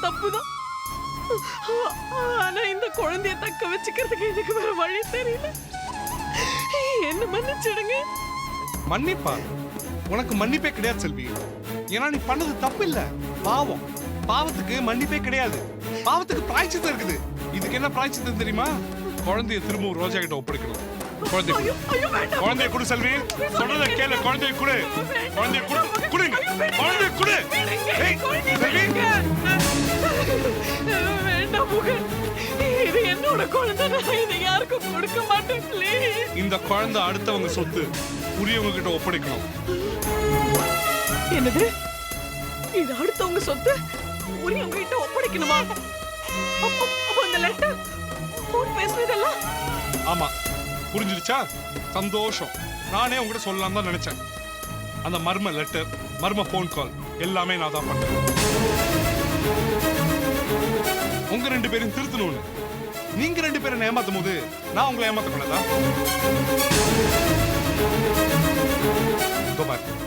தப்புதான். ஆனா இந்த குழந்தைய தக்க வச்சுக்கிறதுக்கு எனக்கு வேற வழி தெரியல. என்ன மன்னிச்சிடுங்க. மன்னிப்பா? உனக்கு மன்னிப்பே கிடையாது செல்வி. ஏன்னா நீ பண்ணது தப்பு இல்ல, பாவம். பாவத்துக்கு மன்னிப்பே கிடையாது, பாவத்துக்கு பிராயச்சித்தம் இருக்குது. இதுக்கு என்ன பிராயச்சித்தம் தெரியுமா? குழந்தைய திரும்பவும் ரோஜா கிட்ட ஒப்படைக்கணும். குழந்தைய குடு செல்வி, சொல்றத கேளு. குழந்தைய குடு, குழந்தைய குடுங்க, குழந்தைய குடு. வேண்டாம் முகன், இது என்னோட குழந்தை, நான் இதை யாருக்கும் கொடுக்க மாட்டேன். இந்த குழந்தை அடுத்தவங்க சொத்து, உரியவங்க கிட்ட ஒப்படைக்கணும். என்னது? இது அடுத்தவங்க சொத்து, உரியவங்க கிட்ட ஒப்படைக்கணுமா? அப்ப அந்த லெட்டர், போன் பேசுனதெல்லாம்? ஆமா, புரிஞ்சிருச்சா? சந்தோஷம். நானே உங்ககிட்ட சொல்லலாம் தான் நினைச்சேன். அந்த மர்ம லெட்டர், மர்ம போன் கால் எல்லாமே நான் தான் பண்ணேன். உங்க ரெண்டு பேரும் திருத்தணும்னு. நீங்க ரெண்டு பேரும் ஏமாத்தும் போது நான் உங்களை ஏமாத்த கூடாதா?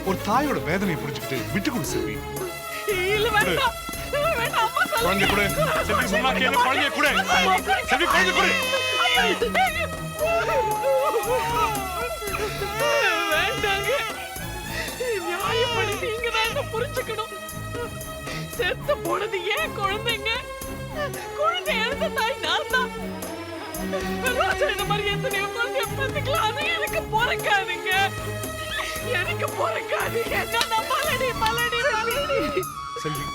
ஒரு தாயோட வேதனையை புரிஞ்சுக்கிட்டு விட்டு கொடு செல்வி. குழந்தை கூட செல்வி சொன்னா கேளு. குழந்தைய கூட செல்வி, குழந்தை கூட. வேண்டாங்க, நியாயப்படி நீங்க தான் புரிஞ்சுக்கணும். செத்து போனது ஏன் குழந்தைங்க, குழந்தை எழுந்த தாய் நான் தான். இந்த மாதிரி எத்தனையோ குழந்தைய பெற்றுக்கலாம். அது எனக்கு பிறக்காதுங்க, எனக்கு பிறக்காதுங்க. மலடி மலடி மலடி. செல்வி,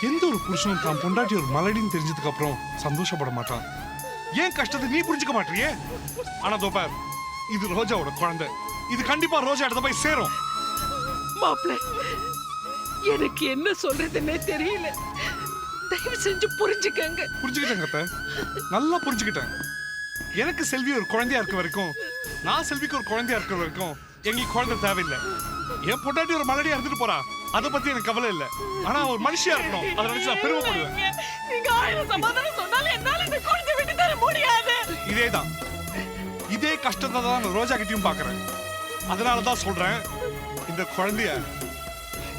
எந்த ஒரு புருஷனும் தான் பொண்டாட்டி ஒரு மலடின்னு தெரிஞ்சதுக்கு அப்புறம் சந்தோஷப்பட மாட்டான். ஏன் கஷ்டத்தை நீ புரிஞ்சுக்க மாட்டியே? ஆனா தோப்பார், இது ரோஜாவோட குழந்தை. இது கண்டிப்பா ரோஜா இடத்த போய் சேரும். மாப்பிள்ளை, எனக்கு என்ன சொல்றதுன்னே தெரியல. தயவு செஞ்சு புரிஞ்சுக்கங்க. புரிஞ்சுக்கிட்டேங்க அத்தை, நல்லா புரிஞ்சுக்கிட்டேன். எனக்கு செல்வி ஒரு குழந்தையா இருக்க வரைக்கும், நான் செல்விக்கு ஒரு குழந்தையா இருக்கிற வரைக்கும் எங்க குழந்தை தேவையில்லை. என் பொண்டாட்டி ஒரு மலடியா இருந்துட்டு போறா, அதை பத்தி எனக்கு கவலை இல்லை. ஆனா ஒரு மனுஷியா இருக்கணும், அதை நினைச்சு நான் பெருமைப்படுவேன். நீங்க 1000 சமாதானம் சொன்னாலும் என்னால இந்த குழந்தை விட்டு தர முடியாது. இதேதான், இதே கஷ்டத்தை தான் நான் ரோஜா கிட்டயும் பாக்குறேன். அதனாலதான் சொல்றேன், இந்த குழந்தைய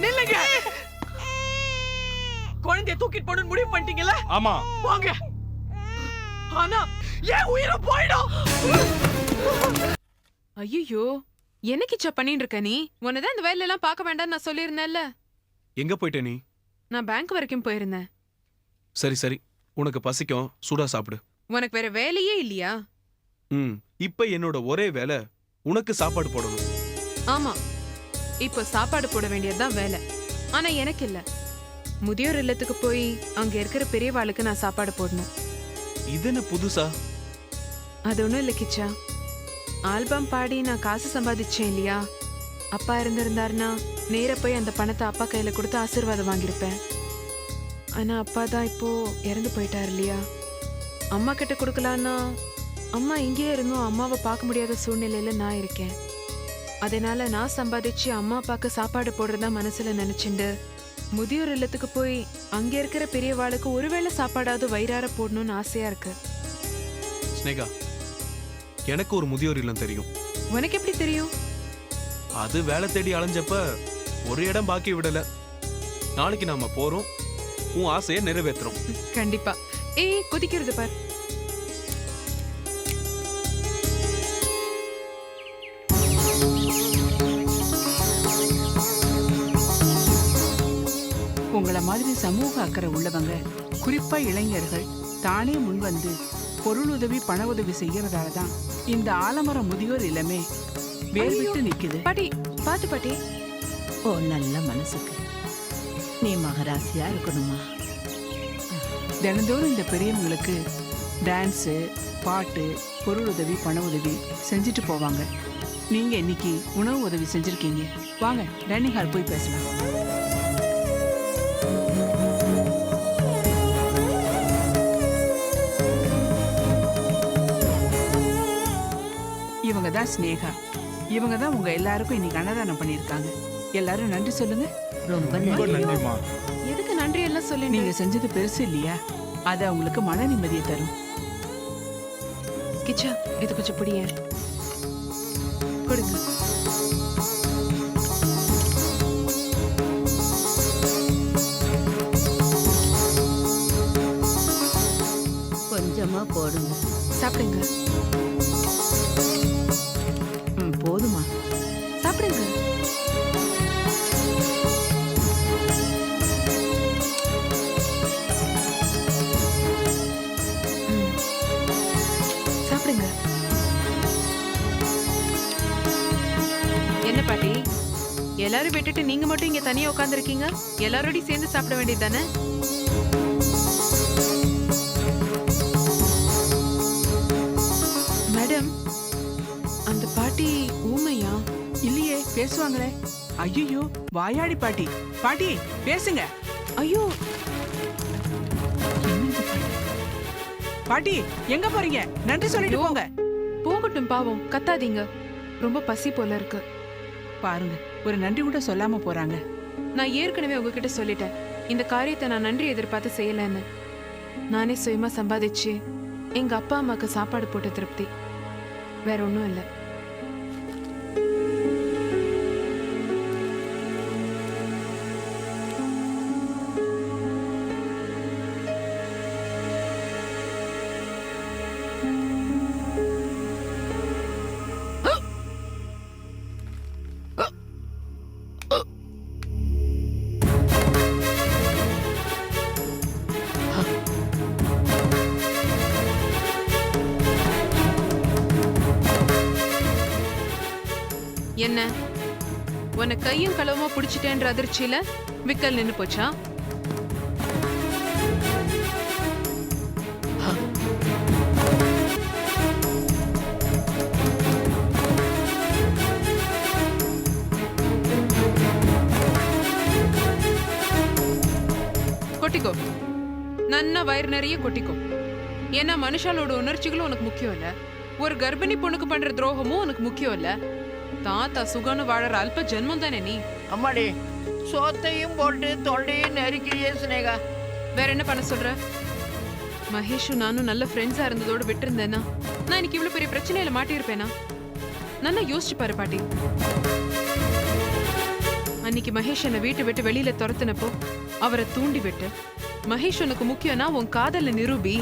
நில்லுங்க. குழந்தைய தூக்கிட்டு போகணும்னு முடிவு பண்ணிட்டீங்களா? ஆமா. வாங்க. ஆனா ஏன் உயிரை போயிடும்? ஐயோ, என்ன கிச்சா பண்ணிட்டு இருக்க நீ? உன்னதான் இந்த வேலை எல்லாம் பார்க்க வேண்டாம் நான் சொல்லியிருந்தேன்ல. எங்க போயிட்ட நீ? நான் பேங்க் வரைக்கும் போயிருந்தேன். சரி சரி, உனக்கு பசிக்கும், சூடா சாப்பிடு. உனக்கு வேற வேலையே இல்லையா? இப்ப என்னோட ஒரே வேலை உனக்கு சாப்பாடு போடணும். ஆமா, இப்ப சாப்பாடு போட வேண்டியதுதான் வேலை. ஆனா எனக்கு இல்ல, முதியோர் இல்லத்துக்கு போய் அங்க இருக்கிற பெரியவாளுக்கு நான் சாப்பாடு போடணும். இது என்ன புதுசா? அது ஒண்ணும் இல்ல கிச்சா, ஆல்பம் பாடி நான் காசு சம்பாதிச்சேன் இல்லையா? அப்பா இருந்திருந்தாருன்னா நேர போய் அந்த பணத்தை அப்பா கையில கொடுத்து ஆசீர்வாதம் வாங்கியிருப்பேன். ஆனா அப்பா தான் இப்போ இறந்து போயிட்டார் இல்லையா? அம்மா கிட்ட கொடுக்கலான்னா அம்மா இங்கேயே இருந்தும் அம்மாவை பார்க்க முடியாத சூழ்நிலையில நான் இருக்கேன். அதனால நான் சம்பாதிச்சு அம்மா அப்பாக்கு சாப்பாடு போடுறதா மனசுல நினைச்சுண்டு முதியோர் இல்லத்துக்கு போய் அங்க இருக்கிற பெரியவாளுக்கு ஒருவேளை சாப்பாடாவது வயிறார போடணும்னு ஆசையா இருக்கு. ஸ்னேகா, எனக்கு ஒரு முதியோர் இல்லம் தெரியும். உனக்கு எப்படி தெரியும்? அது வேலை தேடி அலைஞ்சப்ப ஒரு இடம் பாக்கி விடல. நாளைக்கு நாம போறோம், உன் ஆசையை நிறைவேற்றுறோம். கண்டிப்பா. கொதிக்கிறது பார். உங்கள மாதிரி சமூக அக்கறை உள்ளவங்க, குறிப்பா இளைஞர்கள் தானே முன்வந்து பொருள் உதவி பண உதவி செய்யறதால தான் இந்த ஆலமரம் முதியோர் இல்லமே வேர் விட்டு நிக்குது. பாட்டி பாத்து பாட்டி. ஓ, நல்ல மனசுக்கு நீ மகராசியா இருக்கணுமா. தினந்தோறும் இந்த பெரியவங்களுக்கு டான்ஸு, பாட்டு, பொருள் உதவி பண உதவி செஞ்சுட்டு போவாங்க. நீங்க இன்னைக்கு உணவு உதவி செஞ்சிருக்கீங்க. வாங்க டைனிங் ஹால் போய் பேசலாம். இவங்க தான் ஸ்னேகா. இவங்க தான் உங்க எல்லாருக்கும் இன்னைக்கு அன்னதானம் பண்ணிருக்காங்க. எல்லாரும் நன்றி சொல்லுங்க. ரொம்ப நன்றிமா. எதுக்கு நன்றி எல்லாம் சொல்லி? நீங்க செஞ்சது பெருசு இல்லையா? அது அவங்களுக்கு மன நிம்மதியை தரும். கிச்சா, இது கொஞ்சம் பிடிய கொடுங்க. சாப்பிடுங்க போதுமா? சாப்பிடுங்க. ம். சாப்பிடுங்க. என்ன பாட்டி, எல்லாரும் விட்டுட்டு நீங்க மட்டும் இங்க தனியா உட்கார்ந்திருக்கீங்க? எல்லாரோடையும் சேர்ந்து சாப்பிட வேண்டியது தானே? மேடம், அந்த பாட்டி ஊமையா? இல்லையே, பேசுவாங்களே. ஐயோ, வாயாடி பாட்டி. பாட்டி பேசுங்க. ஐயோ, என்னது பாட்டி? பாட்டி எங்க போறீங்க? நன்றி சொல்லிட்டு ஐயோ. போங்க. போகட்டும் பாவம், கத்தாதீங்க. ரொம்ப பசி போல இருக்கு. பாருங்க, ஒரு நன்றி கூட சொல்லாம போறாங்க. நான் ஏற்கனவே உங்ககிட்ட சொல்லிட்டேன், இந்த காரியத்தை நான் நன்றி எதிர்பார்த்து செய்யலன்னு. நானே சுயமா சம்பாதிச்சு எங்க அப்பா அம்மாக்கு சாப்பாடு போட்ட திருப்தி, வேற ஒன்றும் இல்லை. என்ன, உன்னை கையும் களவுமா புடிச்சிட்டேன்ற அதிர்ச்சியில விக்கல் நின்னு போச்சா? கொட்டிக்கோ, நன்னா வயிறு நிறைய கொட்டிக்கோ. ஏன்னா மனுஷாலோட உணர்ச்சிகளும் உனக்கு முக்கியம் இல்ல, ஒரு கர்ப்பிணி பொண்ணுக்கு பண்ற துரோகமும் உனக்கு முக்கியம் இல்ல. தாத்தா சுகனு வாழற அல்ப ஜென்மம் தானே நீ. அம்மாடி, சோத்தையும் போட்டு தொண்டையும் நெருக்கிறியே சினேகா. வேற என்ன பண்ண சொல்ற? மகேஷும் நானும் நல்ல ஃப்ரெண்ட்ஸா இருந்ததோட விட்டு இருந்தேனா நான் இன்னைக்கு இவ்வளவு பெரிய பிரச்சனையில மாட்டியிருப்பேனா? நல்லா யோசிச்சு பாரு பாட்டி. அன்னைக்கு மகேஷ் என்னை வீட்டை விட்டு வெளியில துரத்துனப்போ அவரை தூண்டி விட்டு, மகேஷ் உனக்கு முக்கியம்னா உன் காதல நிரூபி,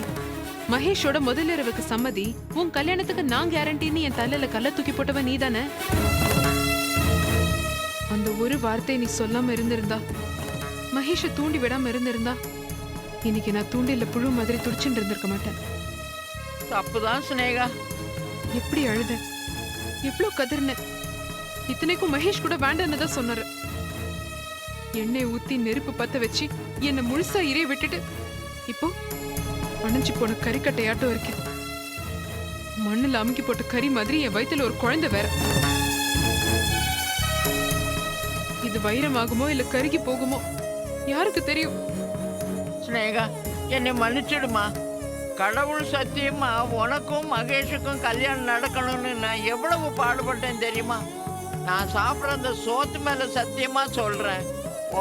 மகேஷோட முதலிரவுக்கு சம்மதி, உன் கல்யாணத்துக்கு நான் கேரண்டின்னு என் தலையில கல்ல தூக்கி போட்டவன் நீ தானே. அந்த ஒரு வார்த்தை நீ சொல்லாம இருந்திருந்தா, மகேஷ தூண்டி விடாம இருந்திருந்தா, இன்னைக்கு நான் தூண்டில புழு மாதிரி துடிச்சுட்டு இருந்திருக்க மாட்டேன். தப்புதான் சினேகா. எப்படி அழுத, எவ்வளவு கதர்ன. இத்தனைக்கும் மகேஷ் கூட வேண்டான்னு தான் சொன்னாரு. எண்ணெய் ஊத்தி நெருப்பு பத்த வச்சு என்னை முழுசா இறைய விட்டுட்டு இப்போ அணைஞ்சு போன கறிக்கட்டையாட்டம் இருக்கேன். மண்ணுல அமுக்கி போட்ட கறி மாதிரி என் வயித்துல ஒரு குழந்தை வேற. இது வைரமாகுமோ இல்ல கருகி போகுமோ யாருக்கு தெரியும்? சினேகா, என்னை மன்னிச்சிடுமா. கடவுள் சத்தியமா உனக்கும் மகேஷுக்கும் கல்யாணம் நடக்கணும்னு நான் எவ்வளவு பாடுபட்டேன் தெரியுமா? நான் சாப்பிட்ற அந்த சோத்து மேல சத்தியமா சொல்றேன்,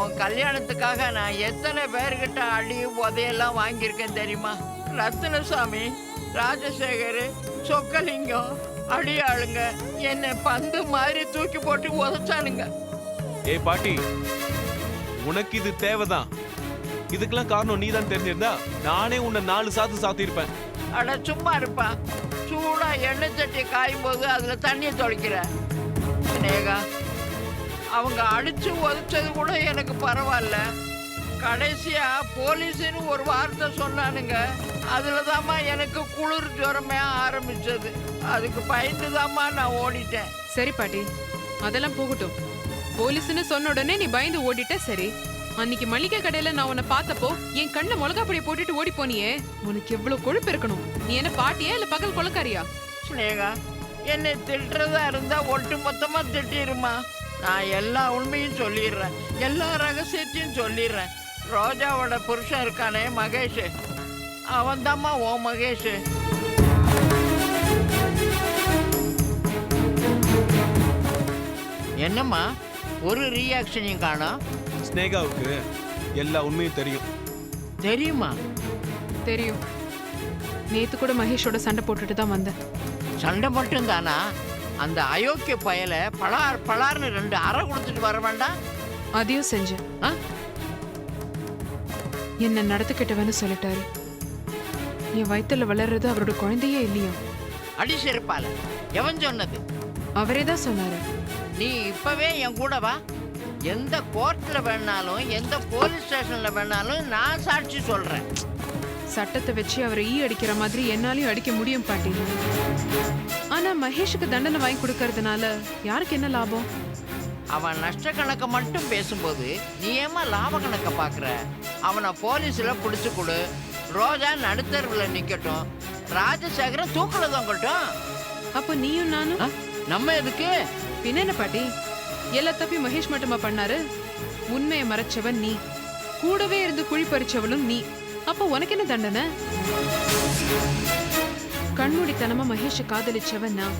உன் கல்யாணத்துக்காக நான் எத்தனை பேர்கிட்ட அடி உதையெல்லாம் வாங்கியிருக்கேன் தெரியுமா? ரத்னசாமி, ராஜசேகர், சொக்கலிங்கம், அடியாளுங்க என்னை பந்து மாதிரி தூக்கி போட்டு உதைச்சானுங்க. ஏய் பாட்டி, உனக்கு இது தேவைதான். இதுக்கெல்லாம் காரணம் நீ தான் தெரிஞ்சிருந்தா நானே உன்னை 4 சாத்து சாத்திருப்பேன். அட சும்மா இருப்பா. சூடா எண்ணெய் சட்டியை காயும் போது அதுல தண்ணியை தொலைக்கிற. சினேகா, அவங்க அடிச்சு உதைச்சது கூட எனக்கு பரவாயில்ல. கடைசியா போலீஸ்னு ஒரு வார்த்தை சொன்னானுங்க. அதுலதாம்மா எனக்கு குளிர் ஜுரமே ஆரம்பிச்சது. அதுக்கு பயந்துதாம்மா நான் ஓடிட்டேன். சரி பாட்டி, அதெல்லாம் போகட்டும். போலீஸ்னு சொன்ன உடனே நீ பயந்து ஓடிட்ட. சரி, அன்னைக்கு மளிகை கடையில நான் உன்னை பார்த்தப்போ என் கண்ணை மிளகா பொடியை போட்டுட்டு ஓடி போனியே, உனக்கு எவ்வளவு கொழுப்பு இருக்கணும். நீ என்ன பாட்டியா இல்ல பகல் கொலக்காரியா? சினேகா, என்னை திட்டுறதா இருந்தா ஒட்டு மொத்தமா திட்டிருமா. நான் எல்லா உண்மையும் சொல்லிடுறேன், எல்லா ரகசியத்தையும் சொல்லிடுறேன். ரோஜாவோட புருஷன் இருக்கானே மகேஷ், அவன் தாம்மா ஓ மகேஷ். என்னம்மா ஒரு ரியாக்ஷனையும் காணோம்? ஸ்னேகாவுக்கு எல்லா உண்மையும் தெரியும். தெரியுமா? தெரியும். நேத்து கூட மகேஷோட சண்டை போட்டுட்டு தான் வந்தேன். சண்டை மட்டும் தானா? அந்த அயோக்கிய பயல பலார் பலார்னு 2 அறை கொடுத்துட்டு வர வேண்டாம்? அதையும் செஞ்சேன். ஆ? என்ன நடத்துக்கிட்டவன்னு சொல்லிட்டாரு. என் வயித்துல வளர்றது அவரோட குழந்தையே இல்லையா? அடி செருப்பால எவன் சொன்னது? அவரே தான் சொன்னாரு. நீ இப்பவே என் கூட வா. எந்த கோர்ட்ல வேணாலும் எந்த போலீஸ் ஸ்டேஷன்ல வேணாலும் நான் சாட்சி சொல்றேன். சட்டத்தை வச்சு அவரை அடிக்கிற மாதிரி என்னாலையும் அடிக்க முடியும் பாட்டி. ஆனா மகேஷுக்கு தண்டனை வாங்கி கொடுக்கறதுனால யாருக்கு என்ன லாபம்? அவன் நஷ்ட கணக்கை மட்டும் பேசும்போது நீ ஏமா லாப கணக்கை பாக்குற? அவனை போலீஸ்ல பிடிச்சு கொடு. ரோஜா நடுத்தருவில் நிக்கட்டும். ராஜசேகரன் தூக்குல தொங்கட்டும். அப்போ நீயும் நானும் நம்ம எதுக்கு? பின்ன பாட்டி, எல்லா தப்பையும் மகேஷ் மட்டுமா பண்ணாரு? உண்மையை மறைச்சவன் நீ, கூடவே இருந்து குழி பறிச்சவளும் நீ. அப்போ உனக்கு என்ன தண்டனை? கண்மூடித்தனமா மகேஷ காதலிச்சவன் நான்,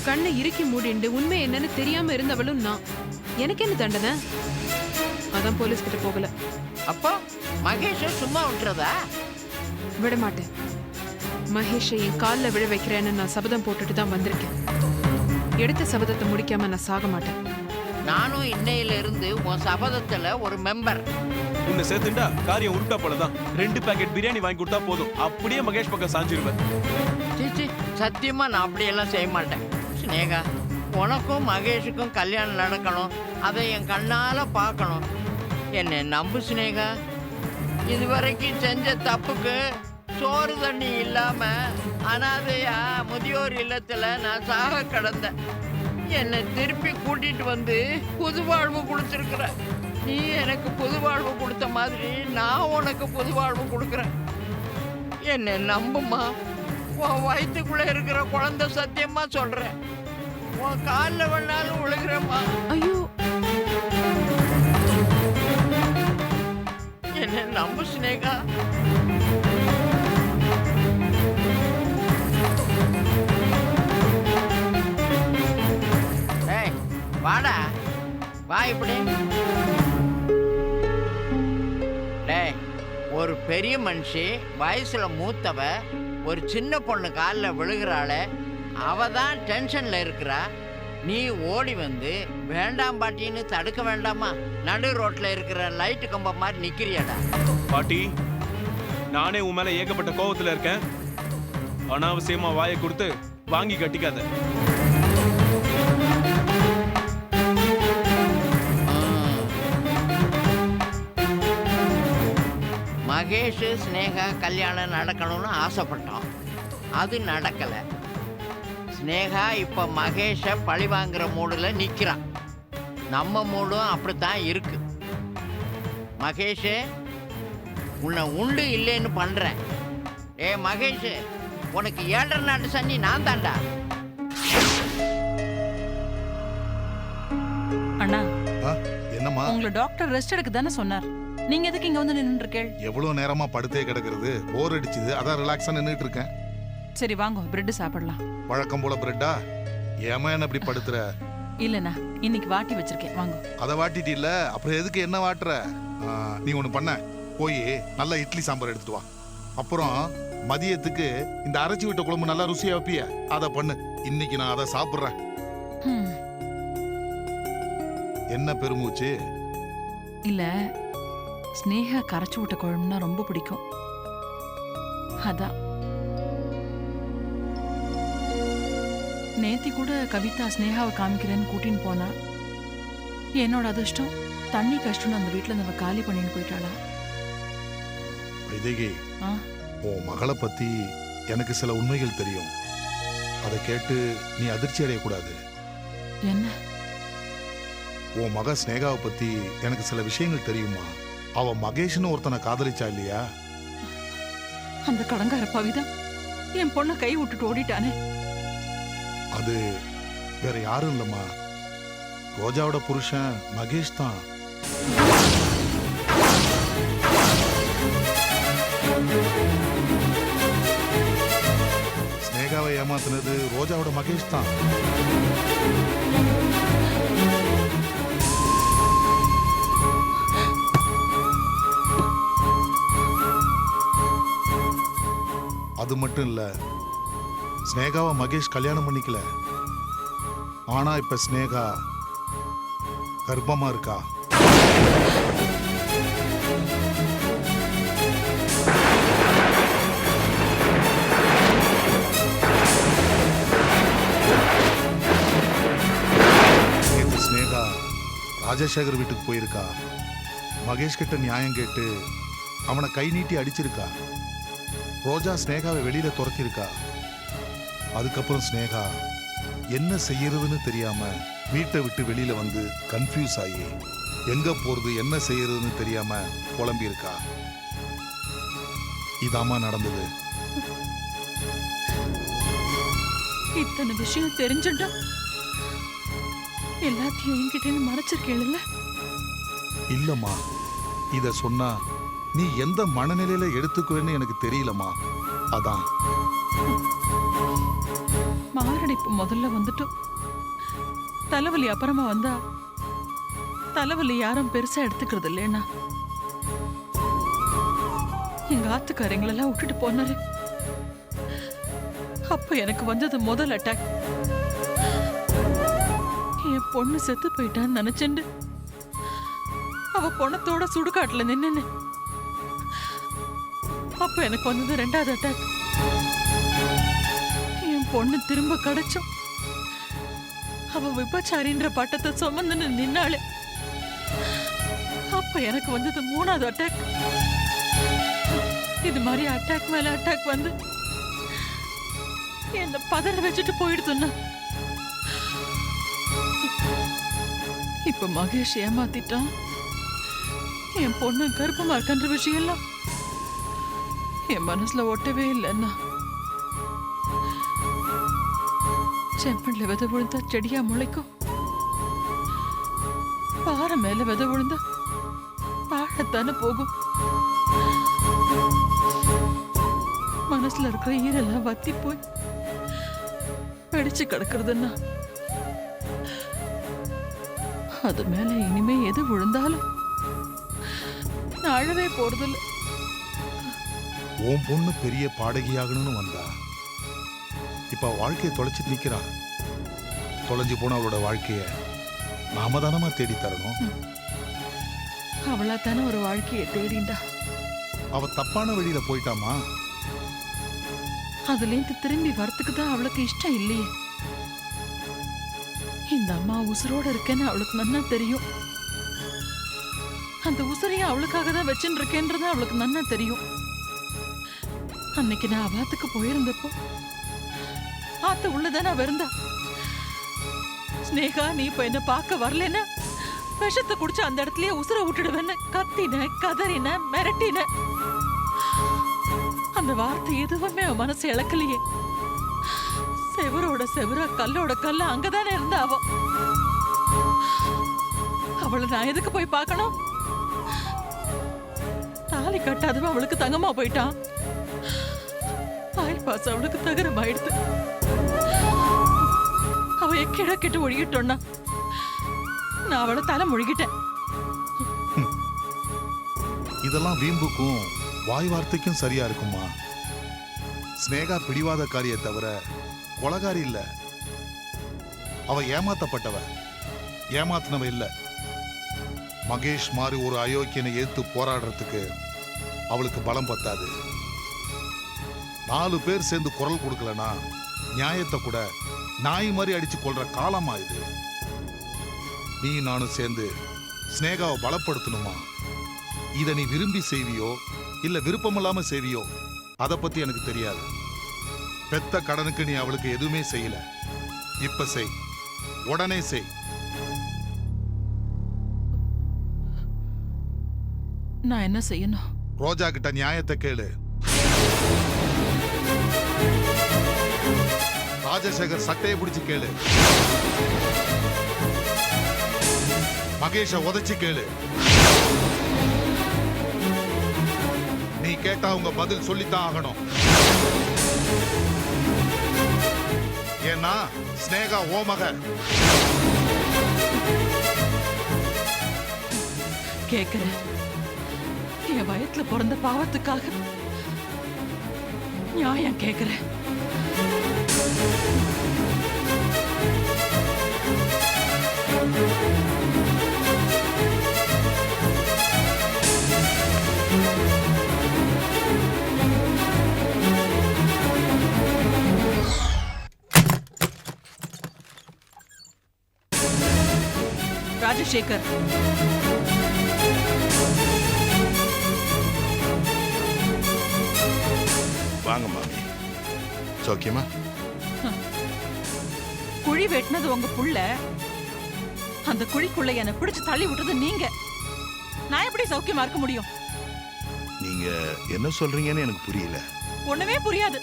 கண்ணை இறுக்கி மூடிண்டு உண்மை என்னன்னு தெரியாம இருந்தவளும் நான். எனக்கு என்ன தண்டனை? அதான் போலீஸ் கிட்ட போகல. அப்போ மகேஷ சும்மா விட்டுறதா? விட மாட்டேன். மகேஷை என் காலில் விழ வைக்கிறேன்னு நான் சபதம் போட்டுட்டு தான் வந்திருக்கேன். எடுத்த சபதத்தை முடிக்காம நான் சாக மாட்டேன். நானும் இன்னையில இருந்து உன் சபதத்துல ஒரு மெம்பர். உன்னை சேர்த்துண்டா காரியம் உருட்டா போலதான். 2 பேக்கெட் பிரியாணி வாங்கி கொடுத்தா போதும், அப்படியே மகேஷ் பக்கம் சாஞ்சிருவேன். சீச்சி, சத்தியமா நான் அப்படியெல்லாம் செய்ய மாட்டேன். ஸ்னேகா, உனக்கும் மகேஷுக்கும் கல்யாணம் நடக்கணும். அதை என் கண்ணால பார்க்கணும். என்னை நம்பு ஸ்னேகா. இதுவரைக்கும் செஞ்ச தப்புக்கு சோறு தண்ணி இல்லாம அனாதையா முதியோர் இல்லத்துல நான் சாக கிடந்தேன். என்னை திருப்பி கூட்டிட்டு வந்து புது வாழ்வு கொடுத்துருக்குற. நீ எனக்கு புது வாழ்வு கொடுத்த மாதிரி நான் உனக்கு புது வாழ்வு கொடுக்குறேன். என்னை நம்புமா. உன் வயிற்றுக்குள்ள இருக்கிற குழந்தை சத்தியமா சொல்றேன். உன் காலில் வேணாலும் விழுகிறேம்மா. ஐயோ, என்னை நம்பு ஸ்னேகா. ஏய், வாடா வா. இப்படி டேய், ஒரு பெரிய மனுஷி வயசுல மூத்தவ ஒரு சின்ன பொண்ணு காலில் விழுகிறாள. அவ தான் டென்ஷன்ல இருக்கிறா. நீ ஓடி வந்து வேண்டாம் பாட்டின்னு தடுக்க வேண்டாமா? நடு ரோட்ல இருக்கிற லைட்டு கம்பம் மாதிரி நிக்கிறியாடா? பாட்டி, நானே உன் மேல ஏகப்பட்ட கோவத்துல இருக்கேன். அனாவசியமா வாயை கொடுத்து வாங்கி கட்டிக்காத. மகேஷ் ஸ்னேகா கல்யாணம் நடக்கணும்னு ஆசைப்பட்டோம். அது நடக்கல. ஸ்னேகா இப்ப மகேஷ பழி வாங்குற மூடுல நிக்கிறான். நம்ம மூடும் அப்படித்தான் இருக்கு. மகேஷ், உன்னை உண்டு இல்லைன்னு பண்றேன். ஏ மகேஷ், உனக்கு 7.5 நாட்டு சன்னி நான் தாண்டா. அண்ணா, என்னம்மா? உங்களை டாக்டர் ரெஸ்ட் எடுக்க தானே சொன்னார். நீங்க எதுக்கு இங்க வந்து நின்னுட்டு இருக்கீள்? எவ்வளவு நேரமா படுத்தே கிடக்குறது, போர் அடிச்சுது, அதான் ரிலாக்ஸா நின்னுட்டு இருக்கேன். சரி வாங்க, பிரெட் சாப்பிடலாம். வழக்கம் போல பிரெட்டா? ஏமா என்ன இப்படி படுத்துற? இல்லண்ணா, இன்னைக்கு வாட்டி வச்சிருக்கேன், வாங்க. அதை வாட்டிட்டு இல்ல, அப்புறம் எதுக்கு என்ன வாட்டுற? நீ ஒண்ணு பண்ண, போய் நல்ல இட்லி சாம்பார் எடுத்துட்டு வா. அப்புறம் மதியத்துக்கு இந்த அரைச்சி விட்ட குழம்பு நல்லா ருசியா வைப்பிய, அதை பண்ணு. இன்னைக்கு நான் அதை சாப்பிடுறேன். என்ன பெருமூச்சு? இல்ல, ஸ்னேகா கரைச்சு விட்ட குழம்புனா ரொம்ப பிடிக்கும், அதான். நேத்தி கூட கவிதா ஸ்னேகாவை காமிக்கிறேன்னு கூட்டின்னு போனா. என்னோட அதிர்ஷ்டம், தண்ணி கஷ்டம்னு அந்த வீட்டுல நம்ம காலி பண்ணின்னு போயிட்டாளா. வைதேகி, உன் மகளை பத்தி எனக்கு சில உண்மைகள் தெரியும். அதை கேட்டு நீ அதிர்ச்சி அடையக்கூடாது. என்ன? உன் மக ஸ்னேகாவை பத்தி எனக்கு சில விஷயங்கள் தெரியுமா? அவ மகேஷ்னு ஒருத்தனை காதலிச்சா இல்லையா? அந்த கடங்கார பவிதான் என் பொண்ணை கை விட்டுட்டு ஓடிட்டானே. அது வேற யாரும் இல்லம்மா, ரோஜாவோட புருஷன் மகேஷ் தான். ஸ்னேகாவை ஏமாத்தினது ரோஜாவோட மகேஷ் தான். அது மட்டும் இல்ல, ஸ்னேகாவை மகேஷ் கல்யாணம் பண்ணிக்கல. ஆனா இப்ப ஸ்னேகா கர்ப்பமா இருக்கா. ராஜசேகர் வீட்டுக்கு போயிருக்கா. மகேஷ் கிட்ட நியாயம் கேட்டு அவனை கை நீட்டி அடிச்சிருக்கா. ரோஜா ஸ்னேகாவை வெளியில துரத்திருக்கா. அதுக்கப்புறம் ஸ்னேகா என்ன செய்யறதுன்னு தெரியாம வீட்டை விட்டு வெளியில வந்து கன்ஃபியூஸ் ஆகி எங்க போறது என்ன செய்யறதுன்னு தெரியாம புலம்பி இருக்கா. இதாமா நடந்தது. இத்தனை விஷயம் தெரிஞ்சுட்டா எல்லாத்தையும் என்கிட்ட மறைச்சிருக்கேன்ல. இல்லம்மா, இத சொன்னா நீ எந்த மனநிலையில எடுத்துக்குவேன்னு எனக்கு தெரியலம்மா. அதான் மாரடைப்பு முதல்ல வந்துட்டோம். தலைவலி அப்புறமா வந்தா தலைவலி யாரும் பெருசா எடுத்துக்கிறது இல்லைன்னா எங்க ஆத்துக்காரங்களெல்லாம் விட்டுட்டு போனாரு. அப்ப எனக்கு வந்தது முதல் அட்டாக். என் பொண்ணு செத்து போயிட்டான்னு நினைச்சேன். அவ பொணத்தோட சுடுகாட்டுல நின்னு அப்ப எனக்கு வந்தது ரெண்டாவது அட்டாக். என் பொண்ணு திரும்ப கிடைச்சோம். அவ விபச்சாரின்ற பட்டத்தை சுமந்துன்னு நின்னாளே, அப்ப எனக்கு வந்தது மூணாவது அட்டாக். இது மாதிரி அட்டாக் மேல அட்டாக் வந்து என்ன பதற வச்சுட்டு போயிடுதுன்னா இப்ப மகேஷ் ஏமாத்திட்டான். என் பொண்ணு கர்ப்பமா இருக்கின்ற விஷயம் எல்லாம் என் மனசுல ஒட்டவே இல்லைன்னா செம்மண்ல விதை விழுந்தா செடியா முளைக்கும். பாறை மேல விதை விழுந்தா பாழத்தானே போகும். மனசுல இருக்கிற ஈரெல்லாம் வத்தி போய் வெடிச்சு கிடக்குறதுன்னா அது மேல இனிமே எது விழுந்தாலும் நான் அழவே போறதில்ல. உன் பொண்ணு பெரிய பாடகியாகணும்னு வந்தா இப்ப வாழ்க்கையை தொலைச்சிட்டு நிக்கிறா. தொலைஞ்சு போன அவளோட வாழ்க்கைய நாம தானமா தேடி தரணும். அவளா தானே ஒரு வாழ்க்கையை தேடிண்டா. அவ தப்பான வழியில போயிட்டாமா. அதுலேருந்து திரும்பி வரத்துக்கு தான் அவளுக்கு இஷ்டம் இல்லையே. இந்த அம்மா உசுரோட இருக்கேன்னு அவளுக்கு நன்னா தெரியும். அந்த உசுரையும் அவளுக்காக தான் வச்சுட்டு இருக்கேன்றது அவளுக்கு நன்னா தெரியும். அன்னைக்கு நான் அவாத்துக்கு போயிருந்தப்போ ஆத்த உள்ளதானே வருந்தா. ஸ்னேகா, நீ இப்ப என்ன பார்க்க வரலன்னா விஷத்தை குடிச்சு அந்த இடத்துலயே உசுரை விட்டுடுவேன்னு கத்தின, கதறின, மிரட்டின. அந்த வார்த்தை எதுவுமே அவன் மனசு இழக்கலையே. செவரோட செவரா கல்லோட கல்ல அங்கதானே இருந்தா அவ. அவளை நான் எதுக்கு போய் பார்க்கணும்? தாலி கட்டாதவன் அவளுக்கு தங்கமா போயிட்டான். ஆய் பாச அவளுக்கு தகரம் ஆயிடுது. அவ எக்கிட கெட்டு ஒழுகிட்டோன்னா நான் அவளை தலை முழுகிட்டேன். இதெல்லாம் வீம்புக்கும் வாய் வார்த்தைக்கும் சரியா இருக்குமா? ஸ்னேகா பிடிவாதக்காரியை தவிர கொலகாரி இல்ல. அவ ஏமாத்தப்பட்டவ, ஏமாத்தினவ இல்ல. மகேஷ் மாதிரி ஒரு அயோக்கியனை ஏத்து போராடுறதுக்கு அவளுக்கு பலம் பத்தாது. 4 பேர் சேர்ந்து குரல் கொடுக்கலனா நியாயத்தை கூட நாய் மாதிரி அடிச்சு கொள்ற காலமா இது. நீ நானும் சேர்ந்து ஸ்னேகாவை பலப்படுத்தணுமா? இதை நீ விரும்பி செய்வியோ இல்ல விருப்பமில்லாம செய்வியோ அதை பத்தி எனக்கு தெரியாது. பெத்த கடனுக்கு நீ அவளுக்கு எதுவுமே செய்யல. இப்ப செய், உடனே செய். நான் என்ன செய்யணும்? ரோஜா கிட்ட நியாயத்தை கேளு. ராஜசேகர் சட்டையை பிடிச்சு கேளு. மகேஷ உதைச்சு கேளு. நீ கேட்டா உங்க பதில் சொல்லித்தான் ஆகணும். ஏன்னா ஸ்னேகா ஓ மக. கேக்குறேன். என் வயத்துல பிறந்த பாவத்துக்காக நியாயம் கேக்குறேன். ராஜசேகர். வாங்க மாமி. சௌக்கியமா? குழி வெட்டினது உங்க புள்ள, அந்த குழிக்குள்ள என்ன பிடிச்சு தள்ளி விட்டது நீங்க. நான் எப்படி சௌக்கியமா இருக்க முடியும்? நீங்க என்ன சொல்றீங்கன்னு எனக்கு புரியல. ஒண்ணுமே புரியாது.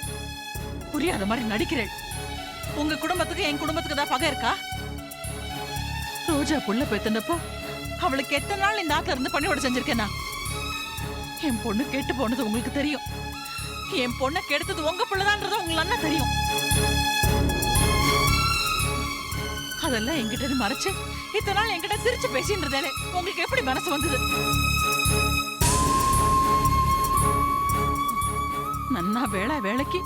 புரியாத மாதிரி நடிக்கிறேன். உங்க குடும்பத்துக்கு என் குடும்பத்துக்கு தான் பகை இருக்கா? ரோஜா புள்ள பெத்தனப்போ அவளுக்கு எத்தனை நாள் இந்த ஆத்துல இருந்து பணியோட செஞ்சிருக்கேனா? என் பொண்ணு கெட்டு போனது உங்களுக்கு தெரியும். என் பொண்ணை கெடுத்தது உங்க புள்ளதான்றது உங்களுக்கு நல்லா தெரியும். அதெல்லாம் என்கிட்ட இருந்து மறைச்சு இத்தனை நாள் என்கிட்ட சிரிச்சு பேசின்றதாலே உங்களுக்கு எப்படி மனசு வந்தது? நன்னா வேலைக்கு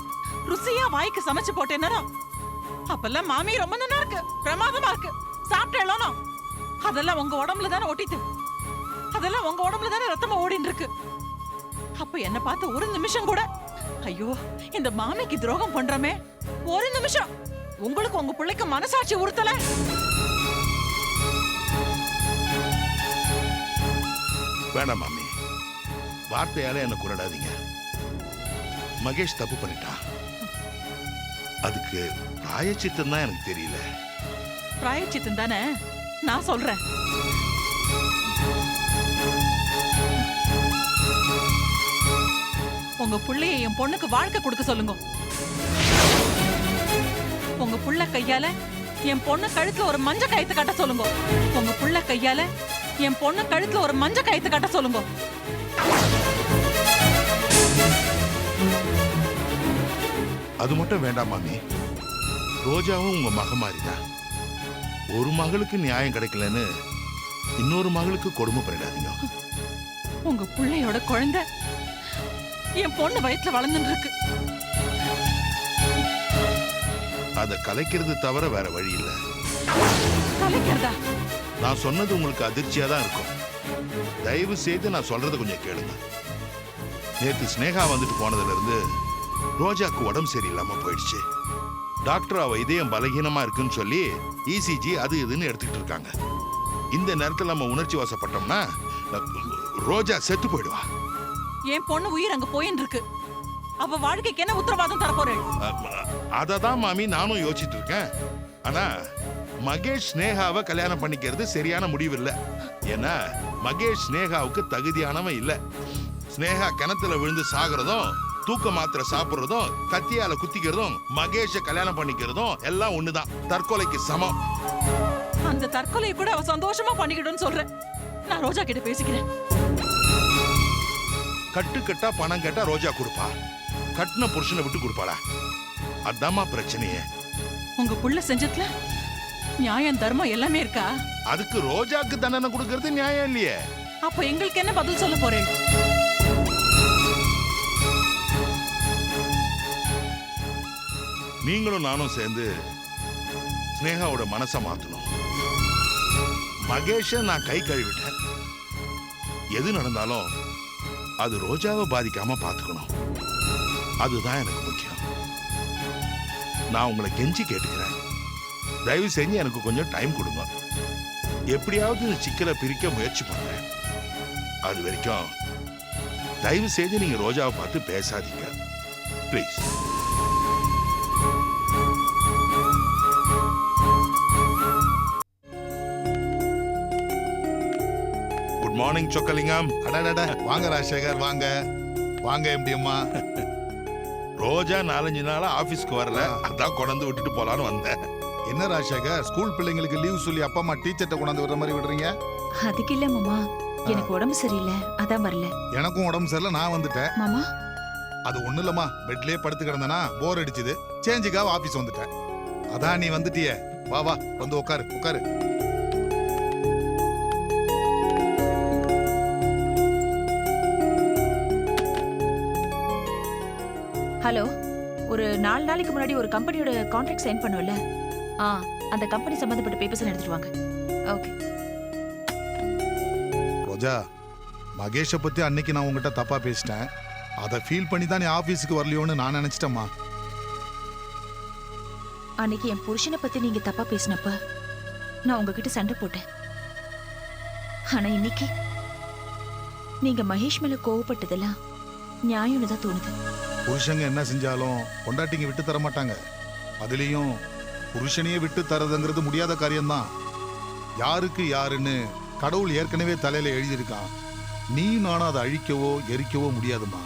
ருசியா வாய்க்கு சமைச்சு போட்டேன்னா அப்பெல்லாம் மாமி ரொம்ப நல்லா இருக்கு, பிரமாதமா இருக்கு, சாப்பிட்டேளோனோ அதெல்லாம் உங்க உடம்புல தானே ஒட்டிட்டு, அதெல்லாம் உங்க உடம்புல தானே ரத்தமா ஓடின்னு இருக்கு. அப்ப என்ன பார்த்து ஒரு நிமிஷம் கூட ஐயோ இந்த மாமிக்கு துரோகம் பண்றமே, ஒரு நிமிஷம் உங்களுக்கு உங்க பிள்ளைக்கு மனசாட்சி உறுத்தல? வேண்டாம் மாமி, வார்த்தையால என்ன குரடாதீங்க. மகேஷ் தப்பு பண்ணிட்டான். அதுக்கு பிராயச்சித்தம் தான் எனக்கு தெரியல. பிராயச்சித்தம் தானே நான் சொல்றேன். உங்க புள்ளைய என் பொண்ணுக்கு வாழ்க்கை கொடுக்க சொல்லுங்க. உங்க புள்ள கையால என் பொண்ணு கழுத்துல ஒரு மஞ்ச கயித்து கட்ட சொல்லுங்க. உங்க புள்ள கையால என் பொண்ணு கழுத்துல ஒரு மஞ்ச கயித்து கட்ட சொல்லுங்க. அது மட்டும் வேண்டாம் மாமி. ரோஜாவும் உங்க மக மாதிரிதான். ஒரு மகளுக்கு நியாயம் கிடைக்கலன்னு இன்னொரு மகளுக்கு கொடுமை பண்ணிடாதீங்க. உங்க பிள்ளையோட குழந்தை என் பொண்ணு வயிற்றுல வளர்ந்துட்டு இருக்கு. அதை கலைக்கிறது தவிர வேற வழி இல்ல. கலைக்கிறதா? நான் சொன்னது உங்களுக்கு அதிர்ச்சியா தான் இருக்கும். தயவு செய்து நான் சொல்றதை கொஞ்சம் கேளுங்க. நேத்து ஸ்னேகா வந்துட்டு போனதுல இருந்து ரோஜாக்கு உடம்பு சரியில்லாம போயிடுச்சு. டாக்டர் அவ இதயம் பலகீனமா இருக்குன்னு சொல்லி இசிஜி அது இதுன்னு எடுத்துக்கிட்டு இருக்காங்க. இந்த நேரத்தில் நம்ம உணர்ச்சி வசப்பட்டோம்னா ரோஜா செத்து போயிடுவா. என் பொண்ணு உயிர் அங்க போயின்னு இருக்கு. அவ வாழ்க்கைக்கு என்ன உத்தரவாதம் தரப்போறேன்? அததான் மாமி நானும் யோசிச்சுட்டு இருக்கேன். ஆனா மகேஷ் ஸ்னேகாவை கல்யாணம் பண்ணிக்கிறது சரியான முடிவு இல்லை. ஏன்னா மகேஷ் ஸ்னேகாவுக்கு தகுதியானவன் இல்லை. ஸ்னேகா கிணத்துல விழுந்து சாகுறதும், தூக்க மாத்திரை சாப்பிடுறதும், கத்தியால குத்திக்கிறதும், மகேஷ கல்யாணம் பண்ணிக்கிறதும் எல்லாம் ஒண்ணுதான். தற்கொலைக்கு சமம். அந்த தற்கொலையை கூட அவ சந்தோஷமா பண்ணிக்கிடுன்னு சொல்றேன். நான் ரோஜா கிட்ட பேசிக்கிறேன். கட்டுக்கட்டா பணம் கேட்டா ரோஜா கொடுப்பா. கட்டின புருஷனை விட்டு கொடுப்பாளா? அதாம்மா பிரச்சனையே. உங்க புள்ள செஞ்சதுல நியாயம் தர்மம் எல்லாமே இருக்கா? அதுக்கு ரோஜாக்கு தண்டனை கொடுக்கறது நியாயம் இல்லையே. அப்ப எங்களுக்கு என்ன பதில் சொல்ல போறேன்? நீங்களும் நானும் சேர்ந்து ஸ்னேகாவோட மனசை மாத்தணும். மகேஷ நான் கை கழுவிட்டேன். எது நடந்தாலும் அது ரோஜாவை பாதிக்காம பாத்துக்கணும். அதுதான் எனக்கு முக்கியம். நான் உங்களை கெஞ்சி கேட்டுக்கிறேன். தயவு செஞ்சு எனக்கு கொஞ்சம் டைம் கொடுங்க. எப்படியாவது இந்த சிக்கலை பிரிக்க முயற்சி பண்றேன். அது வரைக்கும் தயவு செஞ்சு நீங்க ரோஜாவை பார்த்து பேசாதீங்க ப்ளீஸ். Good morning Chockalingam. அடடட, வாங்க ராஜசேகர், வாங்க வாங்க. எப்படி அம்மா? ரோஜா 4-5 நாளா ஆபீஸ்க்கு வரல, அதான் கொண்டாந்து விட்டுட்டு போலான்னு வந்தேன். என்ன ராஜசேகர், ஸ்கூல் பிள்ளைங்களுக்கு லீவ் சொல்லி அப்பா அம்மா டீச்சர்ட்ட கொண்டாந்து விடுற மாதிரி விடுறீங்க? அதுக்கு இல்ல மாமா, எனக்கு உடம்பு சரியில்லை, அதான் வரல. எனக்கும் உடம்பு சரியில்லை, நான் வந்துட்டேன். மாமா அது ஒண்ணு இல்லம்மா, பெட்லயே படுத்து கிடந்தனா போர் அடிச்சுது, சேஞ்சுக்காக ஆபீஸ் வந்துட்டேன். அதான் நீ வந்துட்டியே, வா வா வந்து உட்காரு உட்காரு. ஹலோ, ஒரு 4 நாளைக்கு முன்னாடி ஒரு கம்பெனியோட கான்ட்ராக்ட் சைன் பண்ணுவல, அந்த கம்பெனி சம்பந்தப்பட்ட பேப்பர்ஸ் எடுத்துட்டு வாங்க. ஓகே. ரோஜா, மகேஷை பத்தி அன்னைக்கு நான் உங்ககிட்ட தப்பா பேசிட்டேன். அதை ஃபீல் பண்ணி தான் நீ ஆபீஸுக்கு வரலையோன்னு நான் நினைச்சிட்டேம்மா. அன்னைக்கு என் புருஷனை பத்தி நீங்க தப்பா பேசினப்ப நான் உங்ககிட்ட சண்டை போட்டேன். ஆனா இன்னைக்கு நீங்க மகேஷ் மேல கோவப்பட்டதெல்லாம் நியாயம்னு தான் தோணுது. புருஷங்க என்ன செஞ்சாலும் பொண்டாட்டிங்க விட்டு தர மாட்டாங்க. அதுலயும் புருஷனையே விட்டு தரதுங்கிறது முடியாத காரியம்தான். யாருக்கு யாருன்னு கடவுள் ஏற்கனவே தலையில எழுதியிருக்கான். நீ நானும் அதை அழிக்கவோ எரிக்கவோ முடியாதுமா.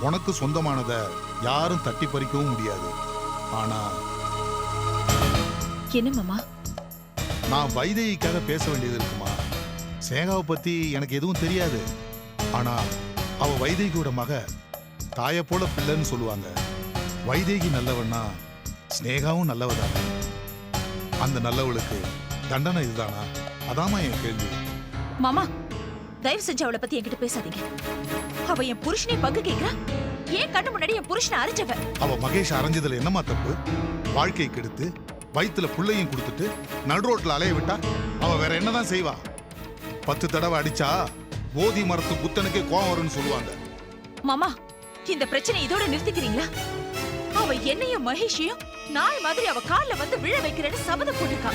உனக்கு சொந்தமானதை யாரும் தட்டி பறிக்கவும் முடியாது. ஆனா என்ன மாமா? நான் வைதேகிக்காக பேச வேண்டியது இருக்குமா. ஸ்னேகாவை பத்தி எனக்கு எதுவும் தெரியாது. ஆனா அவ வைதேகியோட மக, தாயை போல பிள்ளைன்னு சொல்லுவாங்க. வைதேகி நல்லவன்னா ஸ்னேகாவும் நல்லவதானே. அந்த நல்லவளுக்கு தண்டனை இதுதானா? அதாமா என் கேள்வி. மாமா, தயவு செஞ்சு அவளை பத்தி என்கிட்ட பேசாதீங்க. அவ என் புருஷனை பங்கு கேக்குறா. ஏன் கண்ணு முன்னாடி என் புருஷனை அரைஞ்சவ. அவ மகேஷ் அரைஞ்சதுல என்னமா தப்பு? வாழ்க்கை கெடுத்து வயித்துல புள்ளையும் கொடுத்துட்டு நடு ரோட்ல அலைய விட்டா அவ வேற என்னதான் செய்வா? 10 தடவை அடிச்சா போதி மரத்து புத்தனுக்கே கோவம் வரும்னு சொல்லுவாங்க. மாமா, இந்த பிரச்சனை இதோட நிறுத்திக்கிறீங்களா? அவ என்னையும் மகேஷையும் நாய் மாதிரி அவ கால்ல வந்து விழ வைக்கிறேன்னு சபதம் போட்டிருக்கா.